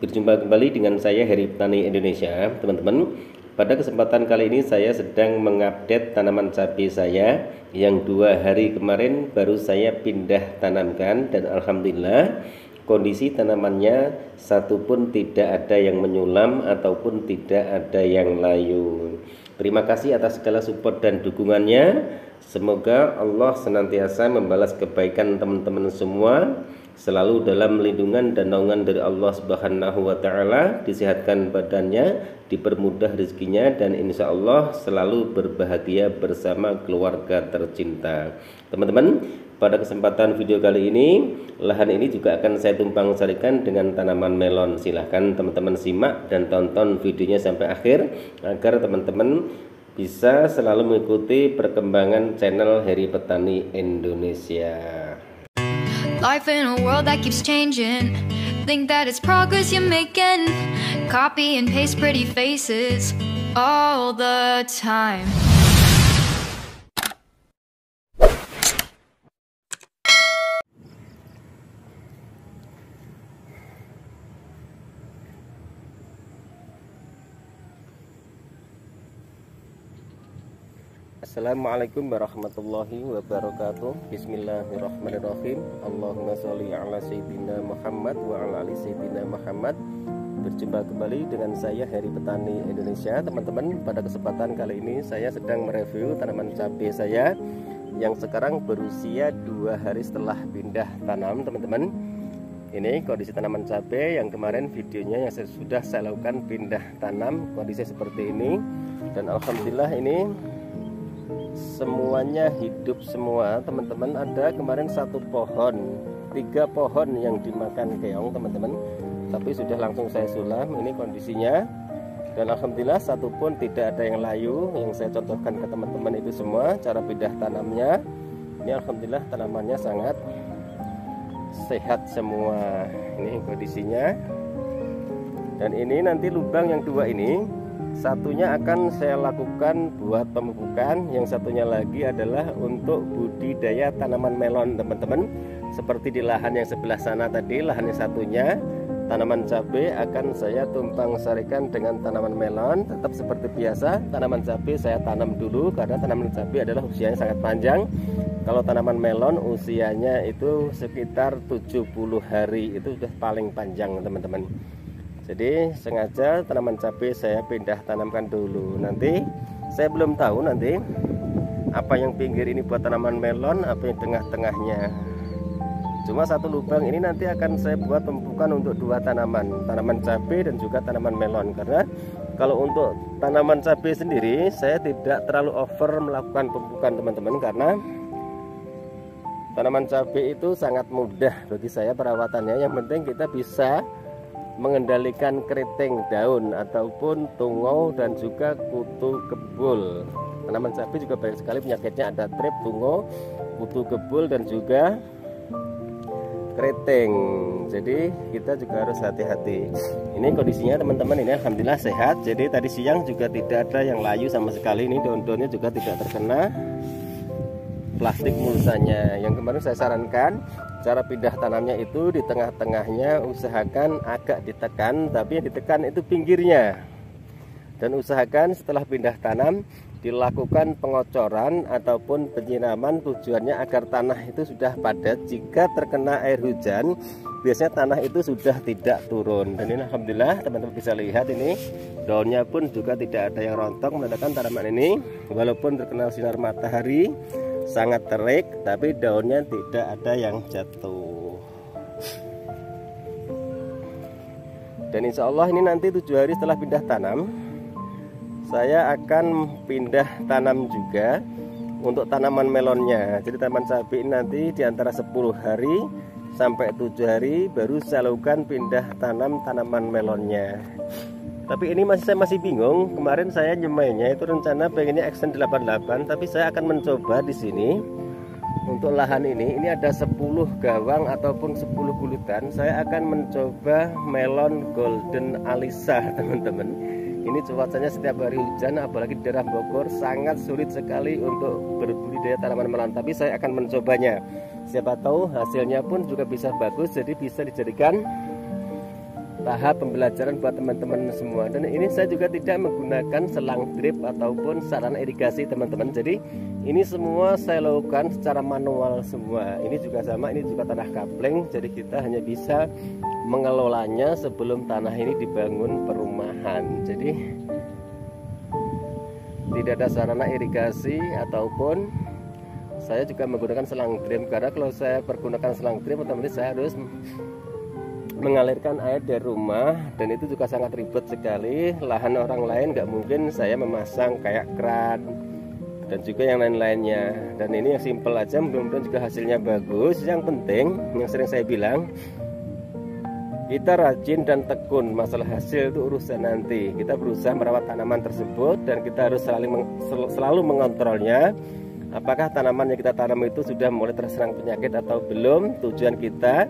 Berjumpa kembali dengan saya Heri Petani Indonesia, teman-teman. Pada kesempatan kali ini saya sedang mengupdate tanaman cabai saya yang 2 hari kemarin baru saya pindah tanamkan, dan alhamdulillah kondisi tanamannya satu pun tidak ada yang menyulam ataupun tidak ada yang layu. Terima kasih atas segala support dan dukungannya. Semoga Allah senantiasa membalas kebaikan teman-teman semua, selalu dalam lindungan dan naungan dari Allah Subhanahu wa Ta'ala, disehatkan badannya, dipermudah rezekinya, dan insya Allah selalu berbahagia bersama keluarga tercinta. Teman-teman, pada kesempatan video kali ini, lahan ini juga akan saya tumpang sarikan dengan tanaman melon. Silahkan teman-teman simak dan tonton videonya sampai akhir agar teman-teman bisa selalu mengikuti perkembangan channel Heri Petani Indonesia. Life in a world that keeps changing. Think that it's progress you're making. Copy and paste pretty faces all the time. Assalamualaikum warahmatullahi wabarakatuh. Bismillahirrahmanirrahim. Allahumma sholli ala sayyidina Muhammad wa ala ali sayyidina Muhammad. Berjumpa kembali dengan saya Heri Petani Indonesia. Teman-teman, pada kesempatan kali ini saya sedang mereview tanaman cabai saya yang sekarang berusia 2 hari setelah pindah tanam. Teman-teman, ini kondisi tanaman cabai yang kemarin videonya yang sudah saya lakukan pindah tanam, kondisi seperti ini. Dan alhamdulillah ini semuanya hidup semua, teman-teman. Ada kemarin 1 pohon, 3 pohon yang dimakan keong, teman-teman, tapi sudah langsung saya sulam. Ini kondisinya, dan alhamdulillah satu pun tidak ada yang layu. Yang saya contohkan ke teman-teman itu semua cara pindah tanamnya. Ini alhamdulillah tanamannya sangat sehat semua. Ini kondisinya. Dan ini nanti lubang yang 2 ini, satunya akan saya lakukan buat pemupukan, yang satunya lagi adalah untuk budidaya tanaman melon, teman-teman. Seperti di lahan yang sebelah sana tadi, lahan yang satunya tanaman cabai akan saya tumpang sarikan dengan tanaman melon. Tetap seperti biasa, tanaman cabai saya tanam dulu karena tanaman cabai adalah usianya sangat panjang. Kalau tanaman melon usianya itu sekitar 70 hari, itu sudah paling panjang, teman-teman. Jadi sengaja tanaman cabai saya pindah tanamkan dulu. Nanti saya belum tahu nanti apa yang pinggir ini buat tanaman melon, apa yang tengah-tengahnya. Cuma 1 lubang ini nanti akan saya buat pemupukan untuk 2 tanaman, tanaman cabai dan juga tanaman melon. Karena kalau untuk tanaman cabai sendiri saya tidak terlalu over melakukan pemupukan, teman-teman, karena tanaman cabai itu sangat mudah bagi saya perawatannya. Yang penting kita bisa mengendalikan keriting daun ataupun tungau dan juga kutu kebul. Tanaman cabai juga banyak sekali penyakitnya, ada trip, tungau, kutu kebul dan juga keriting. Jadi kita juga harus hati-hati. Ini kondisinya, teman-teman, ini alhamdulillah sehat. Jadi tadi siang juga tidak ada yang layu sama sekali. Ini daun-daunnya juga tidak terkena plastik mulsanya. Yang kemarin saya sarankan cara pindah tanamnya itu di tengah-tengahnya usahakan agak ditekan, tapi yang ditekan itu pinggirnya. Dan usahakan setelah pindah tanam dilakukan pengocoran ataupun penyiraman, tujuannya agar tanah itu sudah padat. Jika terkena air hujan, biasanya tanah itu sudah tidak turun. Dan ini alhamdulillah teman-teman bisa lihat, ini daunnya pun juga tidak ada yang rontok, menandakan tanaman ini walaupun terkena sinar matahari sangat terik, tapi daunnya tidak ada yang jatuh. Dan insya Allah ini nanti 7 hari setelah pindah tanam, saya akan pindah tanam juga untuk tanaman melonnya. Jadi tanaman cabai ini nanti di antara 10 hari sampai 7 hari baru saya lakukan pindah tanam tanaman melonnya. Tapi ini saya masih bingung. Kemarin saya nyemainya itu rencana pengennya extend 88, tapi saya akan mencoba di sini untuk lahan ini. Ini ada 10 gawang ataupun 10 bulutan. Saya akan mencoba melon golden alisa, teman-teman. Ini cuacanya setiap hari hujan, apalagi di daerah Bogor sangat sulit sekali untuk berbudidaya tanaman melon. Tapi saya akan mencobanya. Siapa tahu hasilnya pun juga bisa bagus, jadi bisa dijadikan tahap pembelajaran buat teman-teman semua. Dan ini saya juga tidak menggunakan selang drip ataupun sarana irigasi teman-teman. Jadi ini semua saya lakukan secara manual semua. Ini juga sama, ini juga tanah kapling. Jadi kita hanya bisa mengelolanya sebelum tanah ini dibangun perumahan. Jadi tidak ada sarana irigasi ataupun saya juga menggunakan selang drip. Karena kalau saya pergunakan selang drip otomatis saya harus mengalirkan air dari rumah, dan itu juga sangat ribet sekali. Lahan orang lain nggak mungkin saya memasang kayak keran dan juga yang lain-lainnya. Dan ini yang simple aja, mudah-mudahan juga hasilnya bagus. Yang penting, yang sering saya bilang, kita rajin dan tekun. Masalah hasil itu urusan nanti. Kita berusaha merawat tanaman tersebut dan kita harus selalu mengontrolnya. Apakah tanaman yang kita tanam itu sudah mulai terserang penyakit atau belum? Tujuan kita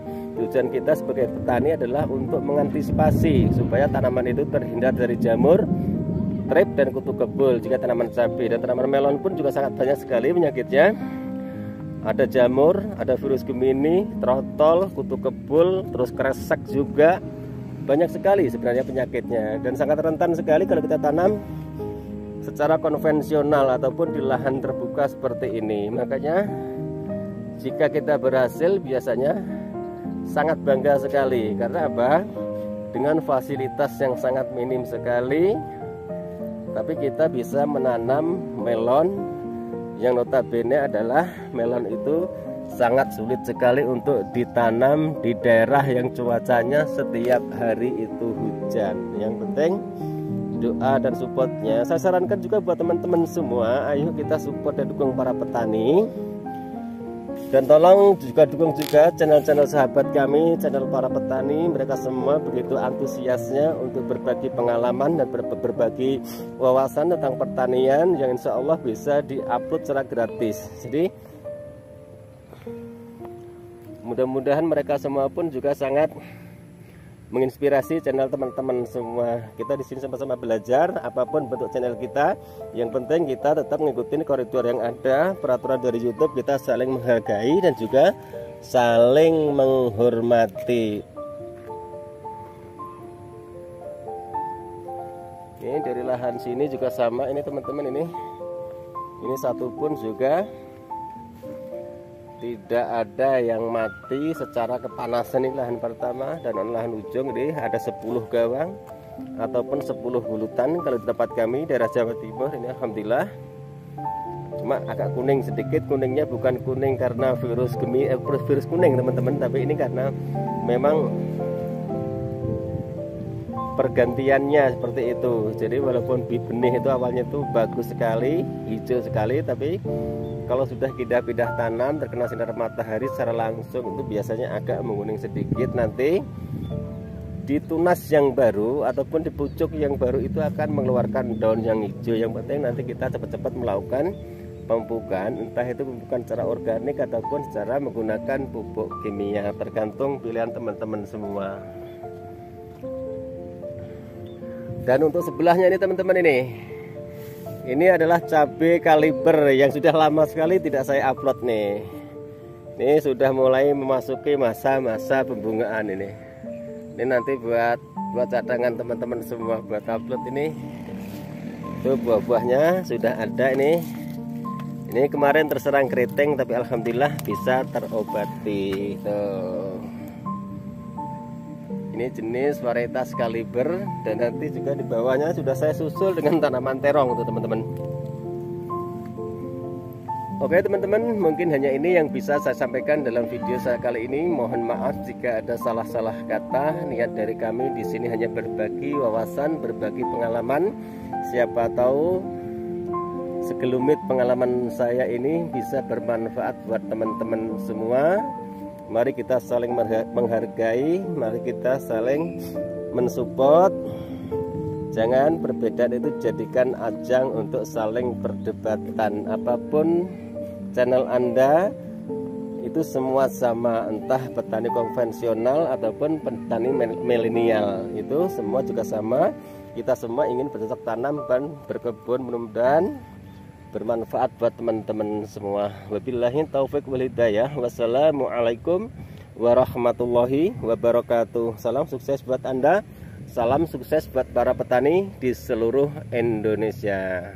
sebagai petani adalah untuk mengantisipasi supaya tanaman itu terhindar dari jamur, trip, dan kutu kebul. Jika tanaman cabai dan tanaman melon pun juga sangat banyak sekali penyakitnya. Ada jamur, ada virus Gemini, trotol, kutu kebul, terus kresek juga. Banyak sekali sebenarnya penyakitnya, dan sangat rentan sekali kalau kita tanam secara konvensional ataupun di lahan terbuka seperti ini. Makanya jika kita berhasil biasanya sangat bangga sekali. Karena apa? Dengan fasilitas yang sangat minim sekali, tapi kita bisa menanam melon yang notabene adalah melon itu sangat sulit sekali untuk ditanam di daerah yang cuacanya setiap hari itu hujan. Yang penting doa dan supportnya. Saya sarankan juga buat teman-teman semua, ayo kita support dan dukung para petani. Dan tolong juga dukung juga channel-channel sahabat kami, channel para petani. Mereka semua begitu antusiasnya untuk berbagi pengalaman dan berbagi wawasan tentang pertanian yang insya Allah bisa diupload secara gratis. Jadi mudah-mudahan mereka semua pun juga sangat menginspirasi channel teman-teman semua. Kita di sini sama-sama belajar apapun bentuk channel kita. Yang penting kita tetap mengikuti koridor yang ada, peraturan dari YouTube. Kita saling menghargai dan juga saling menghormati. Ini dari lahan sini juga sama. Ini teman-teman, ini satu pun juga tidak ada yang mati secara kepanasan. Ini lahan pertama, dan lahan ujung ini ada 10 gawang ataupun 10 bulutan kalau di tempat kami daerah Jawa Timur. Ini alhamdulillah cuma agak kuning sedikit. Kuningnya bukan kuning karena virus kuning teman-teman, tapi ini karena memang pergantiannya seperti itu. Jadi walaupun benih itu awalnya itu bagus sekali, hijau sekali, tapi kalau sudah kita pindah tanam terkena sinar matahari secara langsung itu biasanya agak menguning sedikit. Nanti di tunas yang baru ataupun di pucuk yang baru itu akan mengeluarkan daun yang hijau. Yang penting nanti kita cepat-cepat melakukan pemupukan, entah itu pemupukan secara organik ataupun secara menggunakan pupuk kimia, tergantung pilihan teman-teman semua. Dan untuk sebelahnya ini teman-teman, ini adalah cabai kaliber yang sudah lama sekali tidak saya upload nih. Ini sudah mulai memasuki masa-masa pembungaan ini. Ini nanti buat cadangan teman-teman semua buat upload ini. Itu buah-buahnya sudah ada ini. Ini kemarin terserang keriting tapi alhamdulillah bisa terobati. Tuh. Ini jenis varietas kaliber, dan nanti juga di bawahnya sudah saya susul dengan tanaman terong tuh teman-teman. Oke teman-teman, mungkin hanya ini yang bisa saya sampaikan dalam video saya kali ini. Mohon maaf jika ada salah-salah kata. Niat dari kami di sini hanya berbagi wawasan, berbagi pengalaman. Siapa tahu segelumit pengalaman saya ini bisa bermanfaat buat teman-teman semua. Mari kita saling menghargai, mari kita saling mensupport. Jangan perbedaan itu jadikan ajang untuk saling perdebatan. Apapun channel Anda itu semua sama, entah petani konvensional ataupun petani milenial, itu semua juga sama. Kita semua ingin bercocok tanam dan berkebun, mudah-mudahan bermanfaat buat teman-teman semua. Wabillahi taufik wal hidayah. Wassalamualaikum warahmatullahi wabarakatuh. Salam sukses buat Anda. Salam sukses buat para petani di seluruh Indonesia.